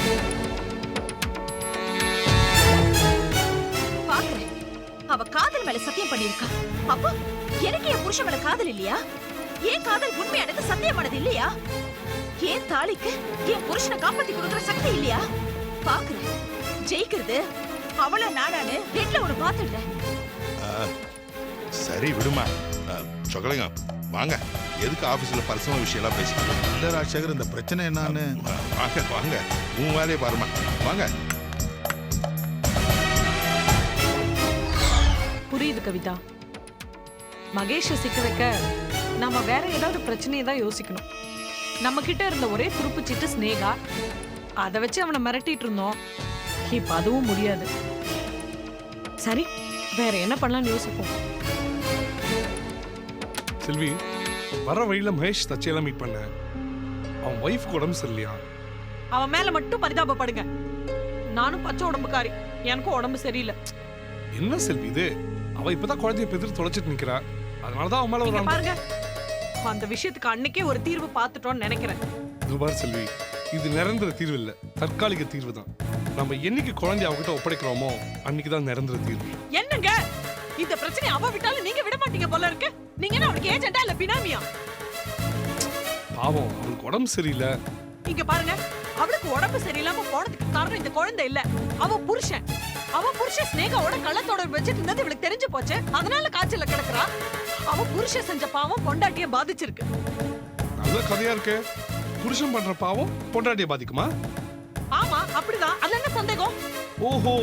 பாக்குறேன், அவ காதல் மேல சத்தியம் பண்ணிருக்கா. அப்போ எனக்கு என் புருஷன் மேல காதல் இல்லையா? ஏன் காதல் உண்மையானது சத்தியமானது இல்லையா? ஏன் தாலிக்கு என் புருஷனை காப்பாத்தி கொடுக்கிற சக்தி இல்லையா? பாக்குறேன், ஜெயிக்கிறது அவள நானானு ரெட்ல ஒரு பாத்துடுறேன். சரி விடுமா. சொக்கலிங்க வாங்க, எதுக்கு ஆபீஸ்ல பர்சனல் விஷயம் எல்லாம் பேசிக்கலாம். இல்ல ராஜசேகர், இந்த பிரச்சனை என்னன்னு வாங்க வாங்க, உன் வேலையை பாருமா. வாங்க. புரியுது கவிதா. மகேஷை சிக்க வைக்க நாம வேற ஏதாவது பிரச்சனையை தான் யோசிக்கணும். நம்ம கிட்ட இருந்த ஒரே துருப்புச்சீட்டு ஸ்னேகா. அதை வச்சு அவனை மிரட்டிட்டு இருந்தோம். இப்ப அதுவும் முடியாது. சரி, வேற என்ன பண்ணலாம்னு யோசிப்போம். செல்வி, வர வழியில மகேஷ் தச்சையெல்லாம் மீட் பண்ண. அவன் ஒய்ஃப்க்கு உடம்பு சரியில்லையா? அவன் மேல மட்டும் பரிதாபப்படுங்க. நானும் பச்சை உடம்புக்காரி, எனக்கும் உடம்பு சரியில்லை. என்ன செல்வி இது? அவ இப்பதான் குழந்தைய பெதிர் தொலைச்சிட்டு நிக்கிறா. அதனாலதான் அவன் மேல ஒரு பாருங்க, அந்த விஷயத்துக்கு அன்னைக்கே ஒரு தீர்வு பார்த்துட்டோம்னு நினைக்கிறேன். துபார் செல்வி, இது நிரந்தர தீர்வு இல்ல, தற்காலிக தீர்வு தான். நம்ம என்னைக்கு குழந்தைய அவகிட்ட ஒப்படைக்கிறோமோ அன்னைக்குதான் நிரந்தர தீர்வு. என்னங்க இந்த பிரச்சனை அவ விட்டாலும் நீங்க விட மாட்டீங்க போல இருக்கு. நீங்க என்ன அவனுக்கு ஏஜென்டா இல்ல பினாமியா? பாவம், அவளுக்கு உடம்பு சரியில்லை. இங்க பாருங்க, அவளுக்கு உடம்பு சரியில்லாம போனதுக்கு காரணம் இந்த குழந்தை இல்ல, அவ புருஷன். அவ புருஷன் ஸ்னேகாவோட கள்ளத்தோட வச்சுட்டு இருந்தது இவளுக்கு தெரிஞ்சு போச்சு. அதனால காய்ச்சல்ல கிடக்குறா. அவ புருஷன் செஞ்ச பாவம் பொண்டாட்டிய பாதிச்சிருக்கு. நல்ல கதையா இருக்கு. புருஷன் பண்ற பாவம் பொண்டாட்டிய பாதிக்குமா? ஆமா, அப்படிதான். அதுல என்ன சந்தேகம்? ஓஹோ,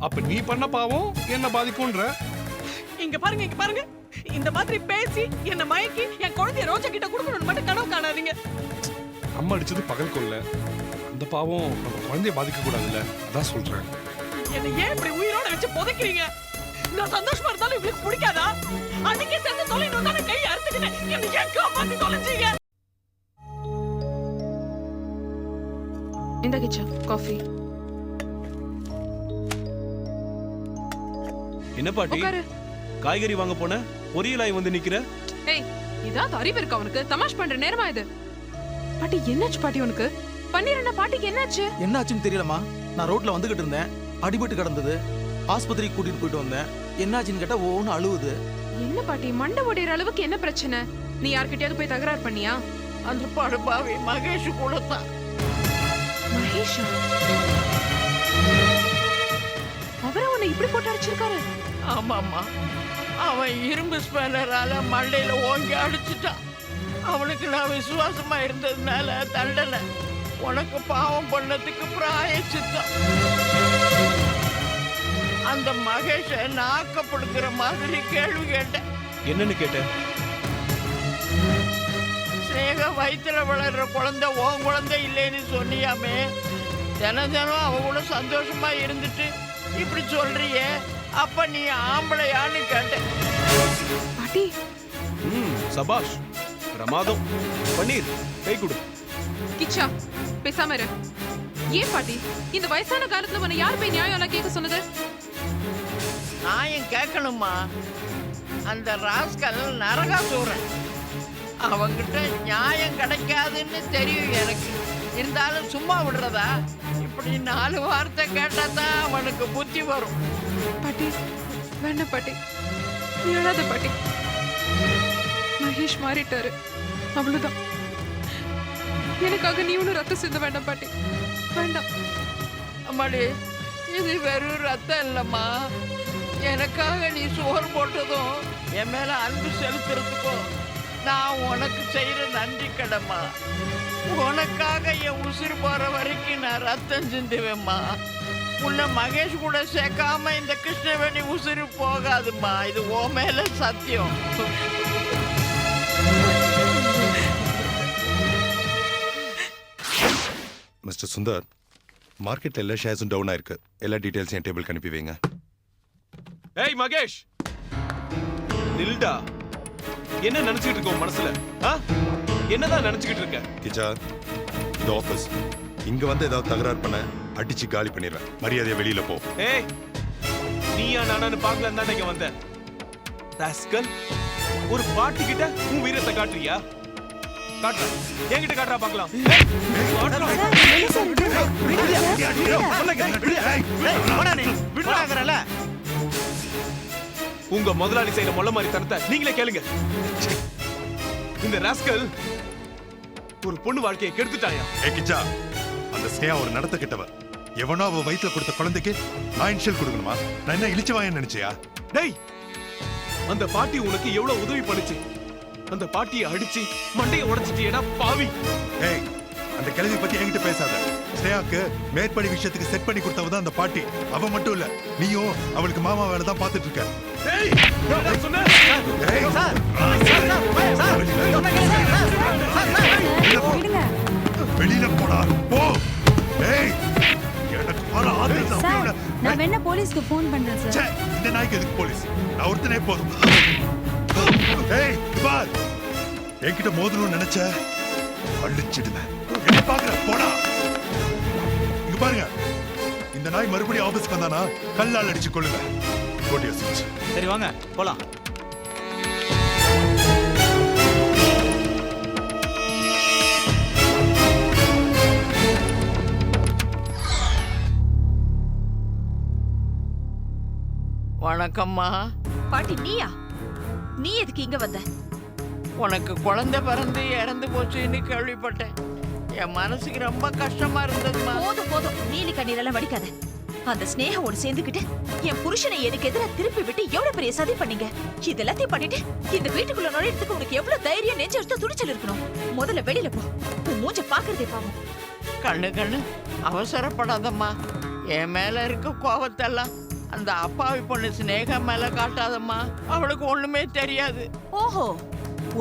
அப்ப நீ பண்ண பாவம் என்ன பாதிக்கும்ன்ற. இங்க பாருங்க, இங்க பாருங்க, இந்த மாதிரி பேசி என்ன மயக்கி என் குழந்தைய ரோஜா கிட்ட கொடுக்கணும்னு மட்டும் கனவு காணாதீங்க. அம்மா அடிச்சது பகல் கொள்ள. அந்த பாவம் நம்ம குழந்தைய பாதிக்க கூடாதுல்ல, அதான் சொல்றேன். என்ன ஏன் இப்படி உயிரோட வச்சு புதைக்கிறீங்க? நான் சந்தோஷமா இருந்தாலும் இவளுக்கு பிடிக்காதா? அன்னைக்கே சேர்ந்து தொலைணும் தானே கையை அறுத்துக்கிட்டேன். என்ன ஏன் காப்பாத்தி தொலைச்சீங்க? இந்த கிச்சா காஃபி. என்ன பாட்டி, உட்காரு. காய்கறி வாங்க போன பொரியலாய் வந்து நிக்கிற? ஏய், இதான் அறிவு இருக்கு அவனுக்கு? தமாஷ் பண்ற நேரமா இது? பாட்டி என்னாச்சு பாட்டி உனக்கு? பன்னீர் பாட்டிக்கு என்னாச்சு? என்னாச்சுன்னு தெரியலமா. நான் ரோட்ல வந்துகிட்டு இருந்தேன், அடிபட்டு கிடந்தது. ஆஸ்பத்திரிக்கு கூட்டிட்டு போயிட்டு வந்தேன். என்னாச்சுன்னு கேட்டா ஒவ்வொன்னு அழுவுது. என்ன பாட்டி, மண்டை ஒடையிற அளவுக்கு என்ன பிரச்சனை? நீ யார்கிட்டயாவது போய் தகராறு பண்ணியா? அந்த படுபாவி மகேஷ் கூட தான். மகேஷா? அவரை உன்னை இப்படி போட்டு அடிச்சிருக்காரு? ஆமாம்மா, அவன் இரும்பு ஸ்பேனரால மண்டையில ஓங்கி அடிச்சுட்டான். அவனுக்கு நான் விசுவாசமா இருந்ததுனால தண்டனை. உனக்கு பாவம் பண்ணதுக்கு பிராயச்சித்தம். அந்த மகேஷ நாக்கப்படுக்கிற மாதிரி கேள்வி கேட்டேன். என்னன்னு கேட்டேன்? ஸ்னேகா வயிற்றுல வளர்ற குழந்தை உன் குழந்தை இல்லைன்னு சொன்னியாமே. தினம் தினம் அவ கூட சந்தோஷமா இருந்துட்டு இப்படி சொல்றியே, அப்ப நீ ஆம்பளையான்னு கேட்டேன். பாட்டி. சபாஷ், பிரமாதம். பன்னீர், கை கொடு. கிச்சா, பேசாம இரு. ஏன் பாட்டி, இந்த வயசான காலத்துல உன்னை யார் போய் நியாயம் எல்லாம் கேட்க சொன்னது? நியாயம் கேட்கணுமா? அந்த ராஸ்கல் நரகாசூரன். அவங்கிட்ட நியாயம் கிடைக்காதுன்னு தெரியும் எனக்கு. இருந்தாலும் சும்மா விடுறதா? இப்ப அப்படி 4 வார்த்தை கேட்டாதான் அவனுக்கு புத்தி வரும். பாட்டி வேண்டாம் பாட்டி, நீ அழாத பாட்டி. மகேஷ் மாறிட்டாரு, அவ்வளவுதான். எனக்காக நீ ஒன்னும் ரத்தம் சிந்த வேண்டாம் பாட்டி, வேண்டாம். அம்மாடி, இது வெறும் ரத்தம் இல்லம்மா. எனக்காக நீ சோறு போட்டதும் என் மேல அன்பு செலுத்துறதுக்கும் நான் உனக்கு செய்யற நன்றி கடமா. உனக்காக என் உசுறு போற வரைக்கும் நான் ரத்தம் சிந்துவேம்மா. உன்னை மகேஷ் கூட சேர்க்காம இந்த கிருஷ்ணவேணி உசுறு போகாதும்மா. இது உன் மேல சத்தியம். மிஸ்டர் சுந்தர், மார்க்கெட்ல எல்லா ஷேர்ஸும் டவுன் ஆயிருக்கு. எல்லா டீடைல்ஸையும் டேபிள் அனுப்பி வைங்க. ஏய் மகேஷ், நில்டா. என்ன நினைச்சிட்டு இருக்க உன் மனசுல? என்னதான் நினைச்சுக்கிட்டு இருக்க? கிச்சா, இது ஆஃபீஸ். இங்க வந்து ஏதாவது தகராறு பண்ண அடிச்சு காலி பண்ணிடுவேன். மரியாதையா வெளியில போ. ஏய், நீயா நானான்னு பார்க்கலாம் தான் இங்க வந்த. ராஸ்கல், ஒரு பாட்டி கிட்ட உன் வீரத்தை காட்டுறியா? காட்டுறா, என்கிட்ட காட்டுறா பார்க்கலாம். உங்க முதலாளி செய்யற மொள்ள மாதிரி தரத்தை நீங்களே கேளுங்க. இந்த ராஸ்கல் ஒரு பொண்ணு வாழ்க்கையை கெடுத்துட்டாயா? ஏ கிச்சா, அந்த ஸ்னேகா ஒரு நடத்த கிட்டவ. எவனோ அவ வயிற்றுல கொடுத்த குழந்தைக்கு நான் இன்ஷியல் கொடுக்கணுமா? நான் என்ன இழிச்சவாயன்னு நினைச்சியா? டேய், அந்த பாட்டி உனக்கு எவ்வளவு உதவி பண்ணுச்சு. அந்த பாட்டியை அடிச்சு மண்டையை உடைச்சிட்டியடா பாவி. ஏய், அந்த கிழவி பத்தி என்கிட்ட பேசாத. ஸ்னேகாக்கு மேற்படி விஷயத்துக்கு செட் பண்ணி கொடுத்தவ தான் அந்த பாட்டி. அவ மட்டும் இல்ல, நீயும் அவளுக்கு மாமா வேலை தான் பார்த்துட்டு இருக்க. டேய், நான் சொன்னேன். ஏய், வெளியில போடா, போ. ஏய், எனக்கு வர ஆதேசம். நான் வேணா போலீஸ்க்கு ஃபோன் பண்றேன் சார். ச்சே, இந்த நாய்க்கு எதுக்கு போலீஸ்? நான் ஒருத்தனே போதும். ஏய், பார், என்கிட்ட மோதணும்னு நினைச்ச அழிச்சிடுவேன். என்ன பாக்குற? போடா. இங்க பாருங்க, இந்த நாய் மறுபடியும் ஆபீஸ்க்கு வந்தானா கல்லால் அடிச்சு கொள்ளுங்க. கோட்டியா சிச்சு. சரி வாங்க போலாம். வணக்கம்மா. பாட்டி நீயா? நீ எதுக்கு இங்க வந்த? உனக்கு குழந்தை பிறந்து இறந்து போச்சுன்னு கேள்விப்பட்டேன். என் மனசுக்கு ரொம்ப கஷ்டமா இருந்ததுமா. போதும் போதும், நீலி கண்ணீரெல்லாம் வடிக்காத. அந்த ஸ்னேகோட சேர்ந்துக்கிட்டு என் புருஷனை எனக்கு எதிராக திருப்பி விட்டு எவ்வளவு பெரிய சதி பண்ணீங்க. இது எல்லாத்தையும் பண்ணிட்டு இந்த வீட்டுக்குள்ள நுழையறதுக்கு உனக்கு எவ்வளவு தைரியம், நெஞ்சு எடுத்து துணிச்சல் இருக்கணும். முதல்ல வெளியில போ. உன் மூஞ்ச பாக்குறதே பாவம். கண்ணு அவசரப்படாதம்மா. என் மேல இருக்க கோபத்தெல்லாம் அந்த அப்பாவி பொண்ணு ஸ்னேகா மேல காட்டாதம்மா. அவளுக்கு ஒண்ணுமே தெரியாது. ஓஹோ,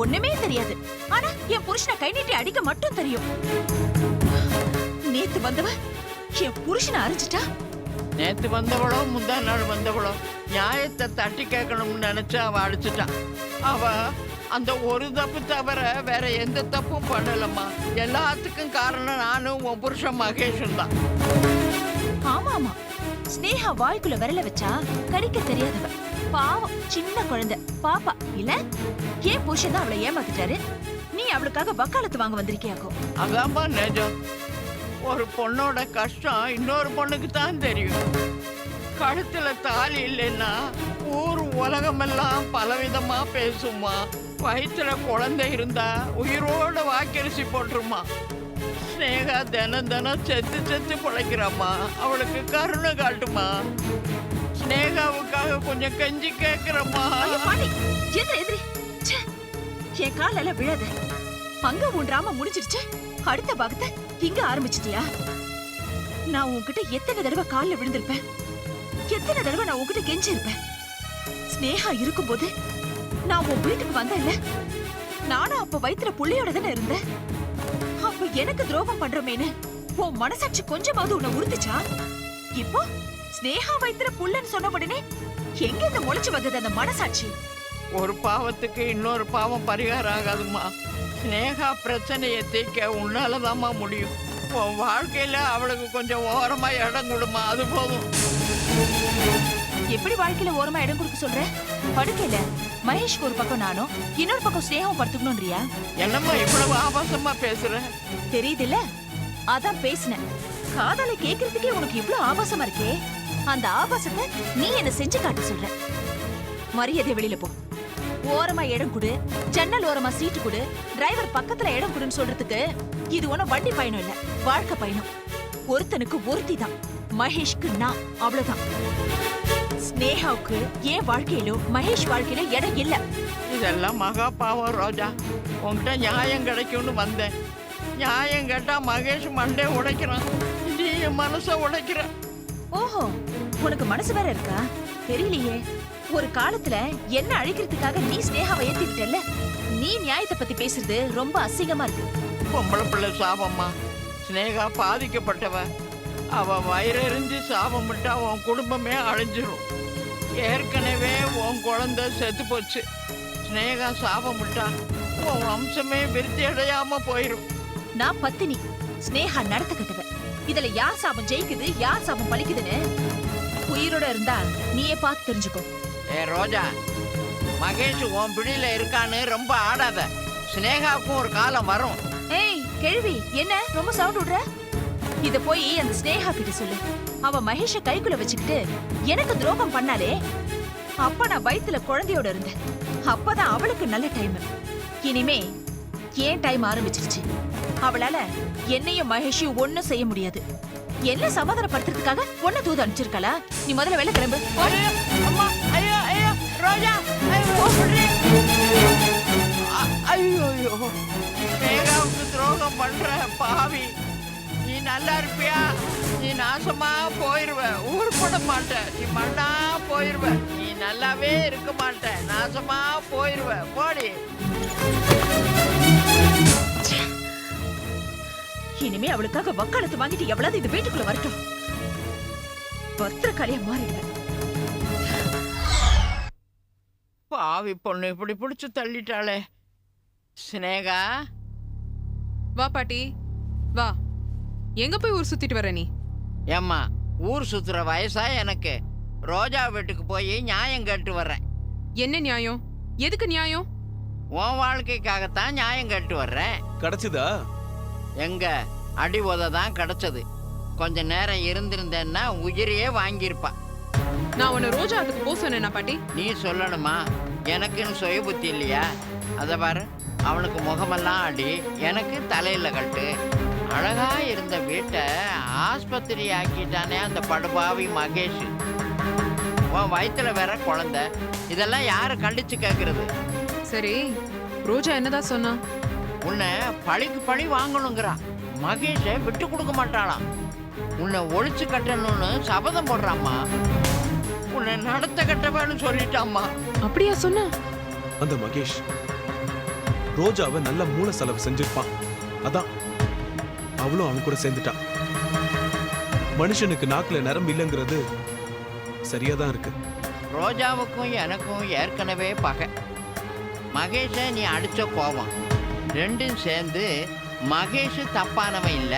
ஒண்ணுமே தெரியாது. ஆனா என் புருஷனை கை நீட்டி அடிக்க மட்டும் தெரியும். நேத்து வந்தவ என் புருஷனை அரைஞ்சிட்டா. நேத்து வந்தவளோ முந்தா நாள் வந்தவளோ நியாயத்தை தட்டி கேட்கணும்னு நினைச்சு அவ அடிச்சுட்டான். அவ அந்த ஒரு தப்பு தவிர வேற எந்த தப்பும் பண்ணலம்மா. எல்லாத்துக்கும் காரணம் நானும் உன் புருஷன் மகேஷும் தான். ஆமா ஆமா, ஸ்னேகா வாய்க்குள்ள விரல வச்சா கடிக்க தெரியாதவ. பாவம், சின்ன குழந்தை பாப்பா இல்ல. ஏன் புருஷன் தான் அவளை ஏமாத்திட்டாரு. நீ அவளுக்காக வக்காலத்து வாங்க வந்திருக்கியாக்கோ? அதாம்மா நிஜம். ஒரு பொண்ணோட கஷ்டம் இன்னொரு பொண்ணுக்கு தான் தெரியும். கழுத்துல தாலி இல்லைன்னா ஊர் உலகமெல்லாம் பலவிதமா பேசுமா. வயிற்றுல குழந்தை இருந்தா உயிரோட வாக்கரிசி போட்டுருமா. ஸ்னேகா தினம் தினம் செத்து செத்து பிழைக்கிறாம்மா. அவளுக்கு கருணை காட்டுமா. ஸ்னேகாவுக்காக கொஞ்சம் கெஞ்சி கேட்கிறம்மா. என் கால விழாத. பங்க ஊன்றாம முடிஞ்சிருச்சு. அடுத்த பாகத்தை இங்க ஆரம்பிச்சிட்டியா? நான் உன்கிட்ட எத்தனை தடவை காலில் விழுந்திருப்பேன். எத்தனை தடவை நான் உன்கிட்ட கெஞ்சி இருப்பேன். ஸ்னேகா இருக்கும்போது நான் உன் வீட்டுக்கு வந்தேன்ல, நானும் அப்ப வயிற்றுல புள்ளையோட தானே இருந்தேன். அப்ப எனக்கு துரோகம் பண்றமேனு உன் மனசாட்சி கொஞ்சமாவது உன்னை உறுத்துச்சா? இப்போ ஸ்னேகா வயிற்றுல புள்ளன்னு சொன்ன உடனே எங்க இந்த முளைச்சு வந்தது அந்த மனசாட்சி? ஒரு பாவத்துக்கு இன்னொரு பாவம் பரிகாரம் ஆகாதுமா. ஸ்னேகா பிரச்சனையை தீர்க்க உன்னாலதாம்மா முடியும். உன் வாழ்க்கையில அவளுக்கு கொஞ்சம் ஓரமா இடம் கொடுமா, அது போதும். எப்படி வாழ்க்கையில ஓரமா இடம் கொடுக்க சொல்ற? படுக்கையில மகேஷ்க்கு ஒரு பக்கம் நானும் இன்னொரு பக்கம் ஸ்னேகம் படுத்துக்கணும்ன்றியா? என்னம்மா இவ்வளவு ஆபாசமா பேசுற? தெரியுதுல்ல, அதான் பேசினேன். காதலை கேக்குறதுக்கே உனக்கு இவ்ளோ ஆபாசமா இருக்கே, அந்த ஆபாசத்தை நீ என்ன செஞ்சு காட்ட சொல்ற. மரியாதை வெளியில போ. ஓரமா இடம் கொடு, ஜன்னல் ஓரமா சீட்டு கொடு, டிரைவர் பக்கத்துல இடம் கொடுன்னு சொல்றதுக்கு இது ஒன்னும் வண்டி பயணம் இல்ல, வாழ்க்கை பயணம். ஒருத்தனுக்கு ஒருத்தி தான், மகேஷ்க்கு நான், அவ்வளவுதான். ஸ்னேகாவுக்கு என் வாழ்க்கையிலோ மகேஷ் வாழ்க்கையில இடம் இல்ல. இதெல்லாம் மகா பாவம் ரோஜா. உன்கிட்ட நியாயம் கிடைக்கும்னு வந்தேன். நியாயம் கேட்டா மகேஷ் மண்டே உடைக்கிறான், நீ என் மனச உடைக்கிற. ஓஹோ, உனக்கு மனசு வேற இருக்கா? தெரியலையே. ஒரு காலத்துல என்ன அழிக்கிறதுக்காக நீ ஸ்னேகாவை ஏத்திக்கிட்டல. நீ நியாயத்தை பத்தி பேசுறது ரொம்ப அசிங்கமா இருக்கு. பொம்பளை பிள்ளை சாபம்மா. ஸ்னேகா பாதிக்கப்பட்டவ. அவ வயிறறிஞ்சு சாபம் விட்டா உன் குடும்பமே அழிஞ்சிரும். ஏற்கனவே உன் குழந்தை செத்து போச்சு. ஸ்னேகா சாபம் விட்டா உன் வம்சமே விருத்தி அடையாம போயிரும். நான் பத்தினி, ஸ்னேகா நடத்த கட்டவ. இதுல யார் சாபம் ஜெயிக்குது, யார் சாபம் பலிக்குதுன்னு உயிரோட இருந்தா நீயே பார்த்து தெரிஞ்சுக்கோ. ரோஜா, மகேஷ் உன் பிடியில இருக்கான்னு ரொம்ப ஆடாத. ஸ்னேகாவுக்கும் ஒரு காலம் வரும். ஏய் கேள்வி, என்ன ரொம்ப சவுண்ட் விடுற? இத போய் அந்த ஸ்னேகா கிட்ட சொல்லு. அவ மகேஷ கைக்குள்ள வச்சுக்கிட்டு எனக்கு துரோகம் பண்ணாலே, அப்ப நான் வயித்துல குழந்தையோட இருந்தேன். அப்பதான் அவளுக்கு நல்ல டைம். இனிமே ஏன் டைம் ஆரம்பிச்சிருச்சு. அவளால என்னையும் மகேஷையும் ஒண்ணும் செய்ய முடியாது. என்ன சமாதானப்படுத்துறதுக்காக ஒன்ன தூது அனுப்பிச்சிருக்கலா? நீ முதல்ல வெளில கிளம்பு. அம்மா, ஐயோ ஐயோ ரோஜா, ஐயோ ஐயோ, ஸ்னேகாவுக்கு துரோகம் பண்ற பாவி. நீ நல்லா இருப்பியா? நீ நாசமா போயிருவ, ஊர்பட மாட்ட, நீ மண்ணா போயிருவ, நீ நல்லாவே இருக்க மாட்ட, நாசமா போயிருவ, போடி. இனிமே அவளுக்காக வக்காலத்து வாங்கிட்டு எவ்வளவு இந்த வீட்டுக்குள்ள வரட்டும். பத்திரக்காரியா மாறிடுற. பாவி பொண்ணு இப்படி பிடிச்சு தள்ளிட்டாளே. ஸ்னேகா, வா பாட்டி வா. எங்க போய் ஊர் சுத்திட்டு வர நீ? ஏம்மா, ஊர் சுத்துற வயசா எனக்கு? ரோஜா வீட்டுக்கு போய் நியாயம் கேட்டு வர்றேன். என்ன நியாயம்? எதுக்கு நியாயம்? உன் வாழ்க்கைக்காகத்தான் நியாயம் கேட்டு வர்றேன். கிடைச்சதா? எங்க அடி உத தான் கிடைச்சது. கொஞ்ச நேரம் இருந்திருந்தேன்னா உயிரையே வாங்கியிருப்பா. நான் உன்னை ரோஜா அதுக்கு போக சொன்னேனா பாட்டி? நீ சொல்லணுமா? எனக்குன்னு சுய புத்தி இல்லையா? அத பாரு, அவனுக்கு முகமெல்லாம் அடி, எனக்கு தலையில கட்டு. அழகா இருந்த வீட்டை ஆஸ்பத்திரி ஆக்கிட்டானே அந்த படுபாவி மகேஷ். உன் வயிற்றுல வேற குழந்தை. இதெல்லாம் யாரு கண்டிச்சு கேட்கறது? சரி, ரோஜா என்னதான் சொன்னா? உன்னை பழிக்கு பழி வாங்கணுங்கிறான். மகேஷ விட்டு கொடுக்க மாட்டாளாம். உன்னை ஒழிச்சு கட்டணும்னு சபதம் போடுறாம்மா. உன்னை நடத்த கட்டவேன்னு சொல்லிட்டாம்மா. அப்படியா சொன்னா? அந்த மகேஷ் ரோஜாவை நல்ல மூல செலவு செஞ்சிருப்பான். அதான் அவளும் அவன் கூட சேர்ந்துட்டான். மனுஷனுக்கு நாக்குல நரம்பு இல்லைங்கிறது சரியாதான் இருக்கு. ரோஜாவுக்கும் எனக்கும் ஏற்கனவே பகை. மகேஷ நீ அடிச்ச கோபம் ரெண்டும் சேர்ந்து மகேஷ் தப்பானவன் இல்ல,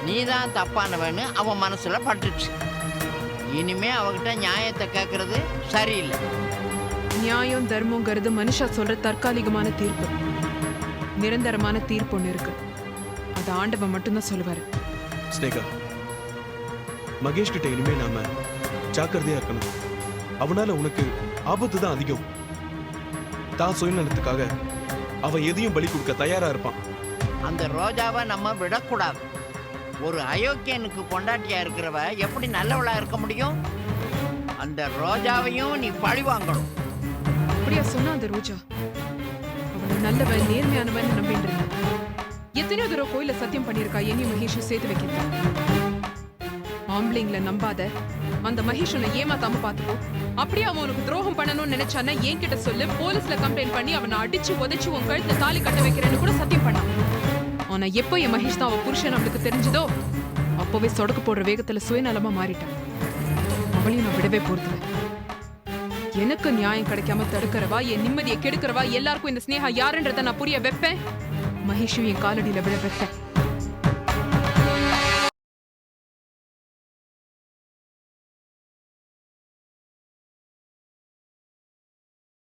நீதான் தப்பானவன்னு அவன் மனசுல பட்டுச்சு. இனிமே அவகிட்ட நியாயத்தை கேட்கறது சரியில்லை. நியாயம் தர்மங்கிறது மனுஷா சொல்ற தற்காலிகமான தீர்ப்பு. நிரந்தரமான தீர்ப்பு ஒண்ணு இருக்கு. அது ஆண்டவன் மட்டும்தான் சொல்லுவாரு. ஸ்னேகா, மகேஷ் கிட்ட இனிமே நாம ஜாக்கிரதையா இருக்கணும். அவனால உனக்கு ஆபத்து தான் அதிகம். தான் சுயநலத்துக்காக அவன் எதையும் பலி கொடுக்க தயாரா இருப்பான். அந்த ரோஜாவை நம்ம விடக்கூடாது. ஒரு அயோக்கியனுக்கு பொண்டாட்டியா இருக்கிறவ எப்படி நல்லவளா இருக்க முடியும்? அந்த ரோஜாவையும் நீ பழி வாங்கணும். அப்படியா சொன்னா அந்த ரோஜா? அவளை நல்லவன் நேர்மையானவன் நம்பிட்டு இருந்தா. எத்தனையோ தடவை கோயில சத்தியம் பண்ணியிருக்கா என்னையும் மகேஷும் சேர்த்து வைக்கிறதா. ஆம்பளைங்களை நம்பாத, அந்த மகேஷ் உன்னை ஏமாத்தாம பாத்துக்கோ. அப்படியே அவன் உனக்கு துரோகம் பண்ணணும்னு நினைச்சானா என்கிட்ட சொல்லு, போலீஸ்ல கம்ப்ளைண்ட் பண்ணி அவனை அடிச்சு உதைச்சு உன் கழுத்துல தாலி கட்ட வைக்கிறேன்னு கூட சத்தியம் பண்ணான். ஆனா எப்போ என் மகேஷ் தான் அவன் புருஷன் அவளுக்கு தெரிஞ்சதோ அப்பவே சொடக்கு போடுற வேகத்துல சுயநலமா மாறிட்டான். அவளையும் நான் விடவே போறதில்ல. எனக்கு நியாயம் கிடைக்காம தடுக்கிறவா, என் நிம்மதியை கெடுக்கிறவா, எல்லாருக்கும் இந்த ஸ்னேகா யாருன்றத நான் புரிய வைப்பேன். மகேஷும் என் காலடியில விட வைப்பேன்.